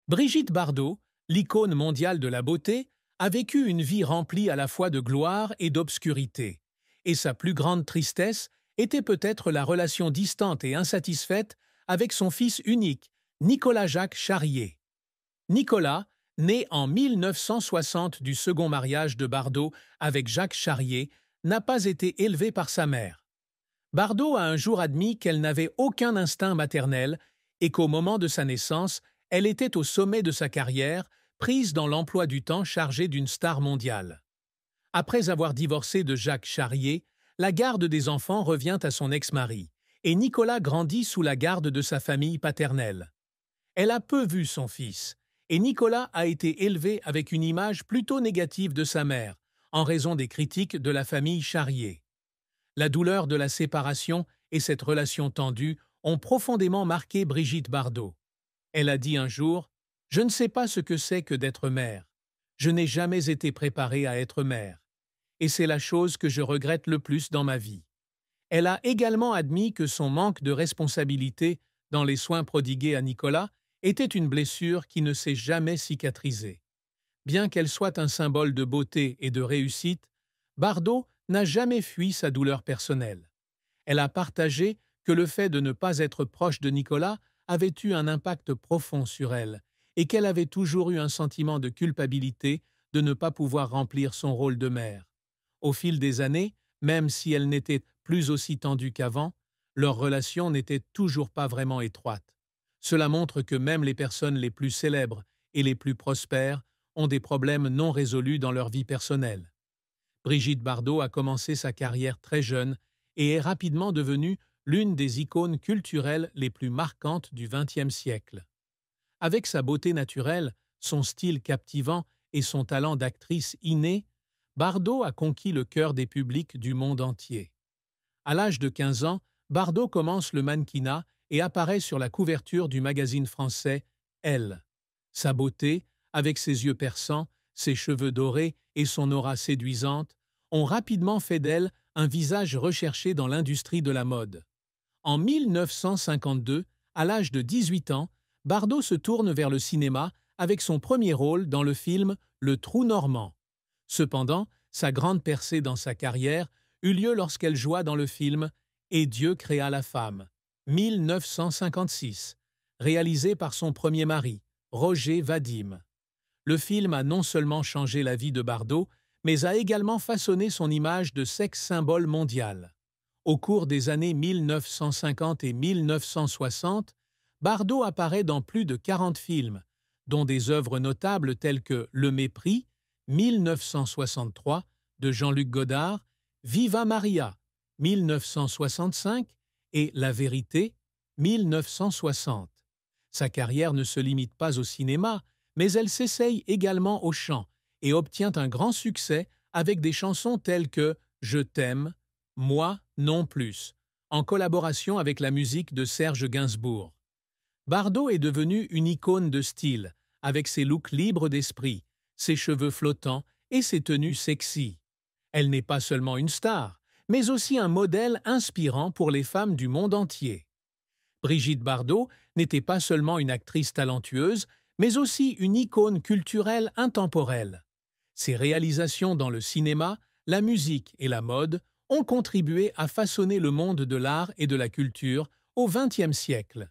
Brigitte Bardot, l'icône mondiale de la beauté, a vécu une vie remplie à la fois de gloire et d'obscurité. Et sa plus grande tristesse était peut-être la relation distante et insatisfaite avec son fils unique, Nicolas-Jacques Charrier. Nicolas, né en 1960 du second mariage de Bardot avec Jacques Charrier, n'a pas été élevé par sa mère. Bardot a un jour admis qu'elle n'avait aucun instinct maternel et qu'au moment de sa naissance, elle était au sommet de sa carrière, prise dans l'emploi du temps chargé d'une star mondiale. Après avoir divorcé de Jacques Charrier, la garde des enfants revient à son ex-mari, et Nicolas grandit sous la garde de sa famille paternelle. Elle a peu vu son fils, et Nicolas a été élevé avec une image plutôt négative de sa mère, en raison des critiques de la famille Charrier. La douleur de la séparation et cette relation tendue ont profondément marqué Brigitte Bardot. Elle a dit un jour « Je ne sais pas ce que c'est que d'être mère. Je n'ai jamais été préparée à être mère. Et c'est la chose que je regrette le plus dans ma vie. » Elle a également admis que son manque de responsabilité dans les soins prodigués à Nicolas était une blessure qui ne s'est jamais cicatrisée. Bien qu'elle soit un symbole de beauté et de réussite, Bardot n'a jamais fui sa douleur personnelle. Elle a partagé que le fait de ne pas être proche de Nicolas avait eu un impact profond sur elle et qu'elle avait toujours eu un sentiment de culpabilité de ne pas pouvoir remplir son rôle de mère. Au fil des années, même si elle n'était plus aussi tendue qu'avant, leur relation n'était toujours pas vraiment étroite. Cela montre que même les personnes les plus célèbres et les plus prospères ont des problèmes non résolus dans leur vie personnelle. Brigitte Bardot a commencé sa carrière très jeune et est rapidement devenue l'une des icônes culturelles les plus marquantes du XXe siècle. Avec sa beauté naturelle, son style captivant et son talent d'actrice inné, Bardot a conquis le cœur des publics du monde entier. À l'âge de 15 ans, Bardot commence le mannequinat et apparaît sur la couverture du magazine français Elle. Sa beauté, avec ses yeux perçants, ses cheveux dorés et son aura séduisante, ont rapidement fait d'elle un visage recherché dans l'industrie de la mode. En 1952, à l'âge de 18 ans, Bardot se tourne vers le cinéma avec son premier rôle dans le film Le Trou Normand. Cependant, sa grande percée dans sa carrière eut lieu lorsqu'elle joua dans le film Et Dieu créa la femme, 1956, réalisé par son premier mari, Roger Vadim. Le film a non seulement changé la vie de Bardot, mais a également façonné son image de sex-symbole mondial. Au cours des années 1950 et 1960, Bardot apparaît dans plus de 40 films, dont des œuvres notables telles que Le Mépris, 1963, de Jean-Luc Godard, Viva Maria, 1965 et La Vérité, 1960. Sa carrière ne se limite pas au cinéma, mais elle s'essaye également au chant et obtient un grand succès avec des chansons telles que Je t'aime, Moi non plus, en collaboration avec la musique de Serge Gainsbourg. Bardot est devenue une icône de style, avec ses looks libres d'esprit, ses cheveux flottants et ses tenues sexy. Elle n'est pas seulement une star, mais aussi un modèle inspirant pour les femmes du monde entier. Brigitte Bardot n'était pas seulement une actrice talentueuse, mais aussi une icône culturelle intemporelle. Ses réalisations dans le cinéma, la musique et la mode ont contribué à façonner le monde de l'art et de la culture au XXe siècle.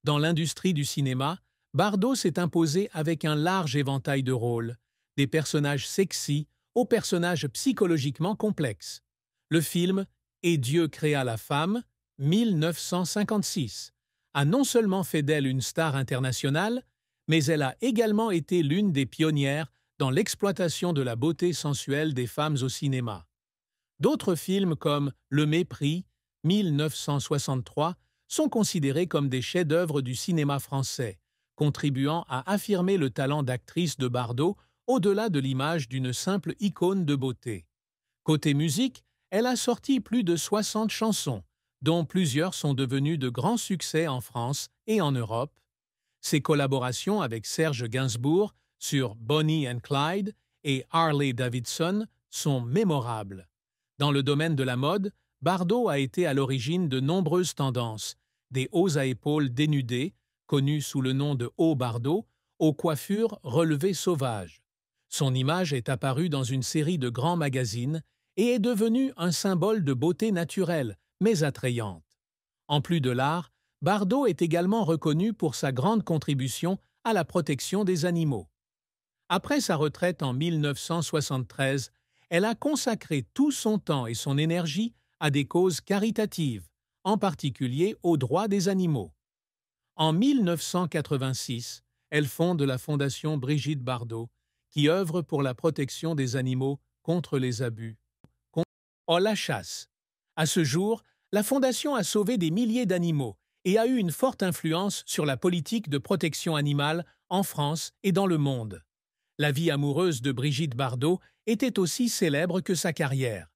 Dans l'industrie du cinéma, Bardot s'est imposée avec un large éventail de rôles, des personnages sexy aux personnages psychologiquement complexes. Le film « Et Dieu créa la femme » 1956 a non seulement fait d'elle une star internationale, mais elle a également été l'une des pionnières dans l'exploitation de la beauté sensuelle des femmes au cinéma. D'autres films comme Le Mépris, 1963, sont considérés comme des chefs-d'œuvre du cinéma français, contribuant à affirmer le talent d'actrice de Bardot au-delà de l'image d'une simple icône de beauté. Côté musique, elle a sorti plus de 60 chansons, dont plusieurs sont devenues de grands succès en France et en Europe. Ses collaborations avec Serge Gainsbourg sur Bonnie and Clyde et Harley Davidson sont mémorables. Dans le domaine de la mode, Bardot a été à l'origine de nombreuses tendances, des hauts à épaules dénudés, connus sous le nom de hauts Bardot, aux coiffures relevées sauvages. Son image est apparue dans une série de grands magazines et est devenue un symbole de beauté naturelle, mais attrayante. En plus de l'art, Bardot est également reconnu pour sa grande contribution à la protection des animaux. Après sa retraite en 1973, elle a consacré tout son temps et son énergie à des causes caritatives, en particulier aux droits des animaux. En 1986, elle fonde la Fondation Brigitte Bardot, qui œuvre pour la protection des animaux contre les abus. La chasse. À ce jour, la Fondation a sauvé des milliers d'animaux et a eu une forte influence sur la politique de protection animale en France et dans le monde. La vie amoureuse de Brigitte Bardot était aussi célèbre que sa carrière.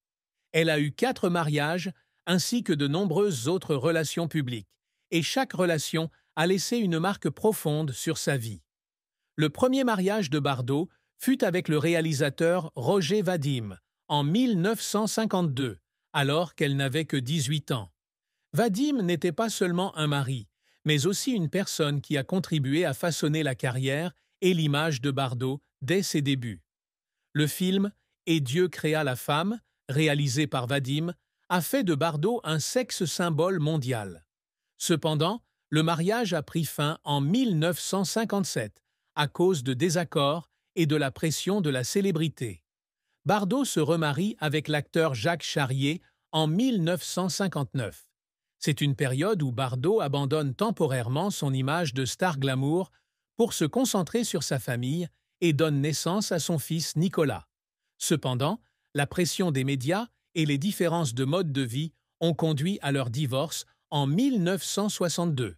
Elle a eu 4 mariages ainsi que de nombreuses autres relations publiques, et chaque relation a laissé une marque profonde sur sa vie. Le premier mariage de Bardot fut avec le réalisateur Roger Vadim en 1952, alors qu'elle n'avait que 18 ans. Vadim n'était pas seulement un mari, mais aussi une personne qui a contribué à façonner la carrière et l'image de Bardot dès ses débuts. Le film « Et Dieu créa la femme », réalisé par Vadim, a fait de Bardot un sexe symbole mondial. Cependant, le mariage a pris fin en 1957 à cause de désaccords et de la pression de la célébrité. Bardot se remarie avec l'acteur Jacques Charrier en 1959. C'est une période où Bardot abandonne temporairement son image de star glamour pour se concentrer sur sa famille et donne naissance à son fils Nicolas. Cependant, la pression des médias et les différences de mode de vie ont conduit à leur divorce en 1962.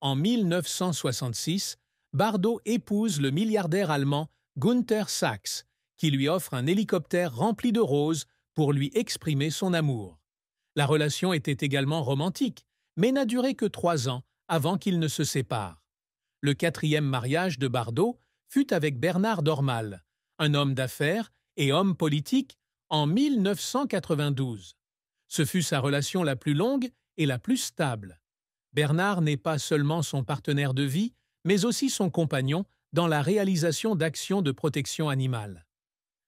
En 1966, Bardot épouse le milliardaire allemand Günther Sachs, qui lui offre un hélicoptère rempli de roses pour lui exprimer son amour. La relation était également romantique, mais n'a duré que 3 ans avant qu'ils ne se séparent. Le 4e mariage de Bardot fut avec Bernard Dormal, un homme d'affaires et homme politique, en 1992. Ce fut sa relation la plus longue et la plus stable. Bernard n'est pas seulement son partenaire de vie, mais aussi son compagnon dans la réalisation d'actions de protection animale.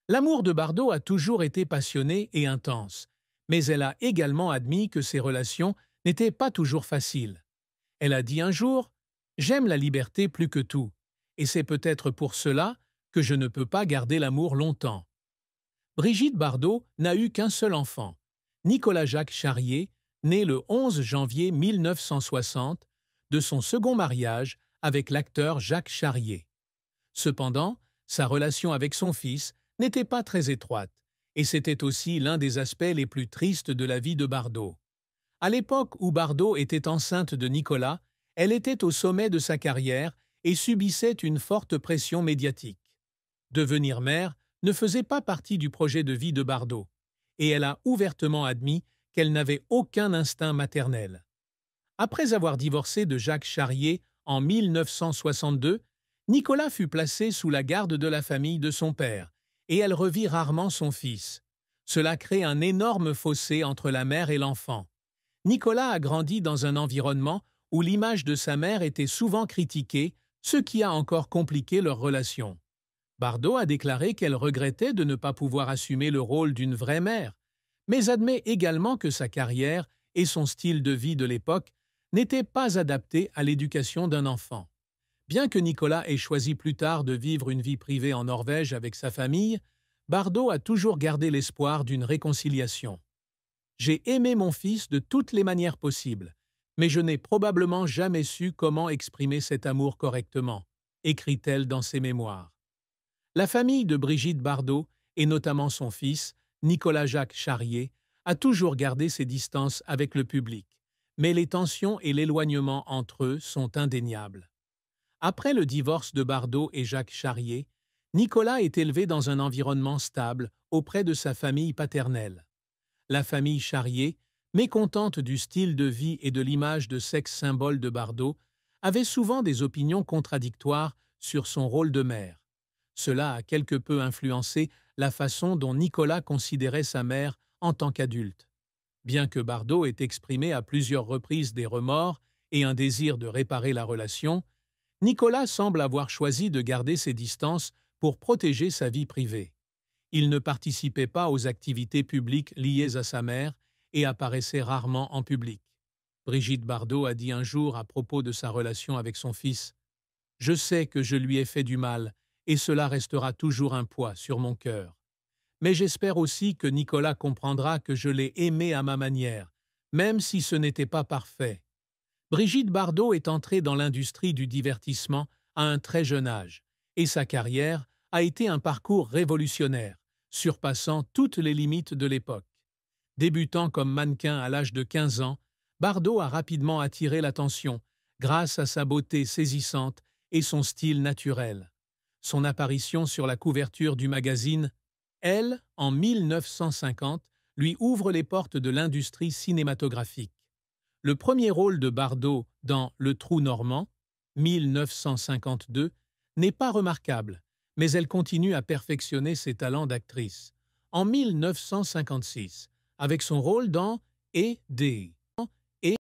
L'amour de Bardot a toujours été passionné et intense, mais elle a également admis que ses relations n'étaient pas toujours faciles. Elle a dit un jour « J'aime la liberté plus que tout, et c'est peut-être pour cela que je ne peux pas garder l'amour longtemps. » Brigitte Bardot n'a eu qu'un seul enfant, Nicolas-Jacques Charrier, né le 11 janvier 1960, de son second mariage avec l'acteur Jacques Charrier. Cependant, sa relation avec son fils n'était pas très étroite, et c'était aussi l'un des aspects les plus tristes de la vie de Bardot. À l'époque où Bardot était enceinte de Nicolas, elle était au sommet de sa carrière et subissait une forte pression médiatique. Devenir mère ne faisait pas partie du projet de vie de Bardot, et elle a ouvertement admis qu'elle n'avait aucun instinct maternel. Après avoir divorcé de Jacques Charrier en 1962, Nicolas fut placé sous la garde de la famille de son père, et elle revit rarement son fils. Cela crée un énorme fossé entre la mère et l'enfant. Nicolas a grandi dans un environnement où l'image de sa mère était souvent critiquée, ce qui a encore compliqué leur relation. Bardot a déclaré qu'elle regrettait de ne pas pouvoir assumer le rôle d'une vraie mère, mais admet également que sa carrière et son style de vie de l'époque n'étaient pas adaptés à l'éducation d'un enfant. Bien que Nicolas ait choisi plus tard de vivre une vie privée en Norvège avec sa famille, Bardot a toujours gardé l'espoir d'une réconciliation. « J'ai aimé mon fils de toutes les manières possibles, mais je n'ai probablement jamais su comment exprimer cet amour correctement », écrit-elle dans ses mémoires. La famille de Brigitte Bardot, et notamment son fils, Nicolas-Jacques Charrier, a toujours gardé ses distances avec le public, mais les tensions et l'éloignement entre eux sont indéniables. Après le divorce de Bardot et Jacques Charrier, Nicolas est élevé dans un environnement stable auprès de sa famille paternelle. La famille Charrier, mécontente du style de vie et de l'image de sexe symbole de Bardot, avait souvent des opinions contradictoires sur son rôle de mère. Cela a quelque peu influencé la façon dont Nicolas considérait sa mère en tant qu'adulte. Bien que Bardot ait exprimé à plusieurs reprises des remords et un désir de réparer la relation, Nicolas semble avoir choisi de garder ses distances pour protéger sa vie privée. Il ne participait pas aux activités publiques liées à sa mère et apparaissait rarement en public. Brigitte Bardot a dit un jour à propos de sa relation avec son fils: « Je sais que je lui ai fait du mal et cela restera toujours un poids sur mon cœur. Mais j'espère aussi que Nicolas comprendra que je l'ai aimé à ma manière, même si ce n'était pas parfait. » Brigitte Bardot est entrée dans l'industrie du divertissement à un très jeune âge, et sa carrière a été un parcours révolutionnaire, surpassant toutes les limites de l'époque. Débutant comme mannequin à l'âge de 15 ans, Bardot a rapidement attiré l'attention grâce à sa beauté saisissante et son style naturel. Son apparition sur la couverture du magazine Elle, en 1950, lui ouvre les portes de l'industrie cinématographique. Le premier rôle de Bardot dans Le Trou normand, 1952, n'est pas remarquable, mais elle continue à perfectionner ses talents d'actrice. En 1956, avec son rôle dans Et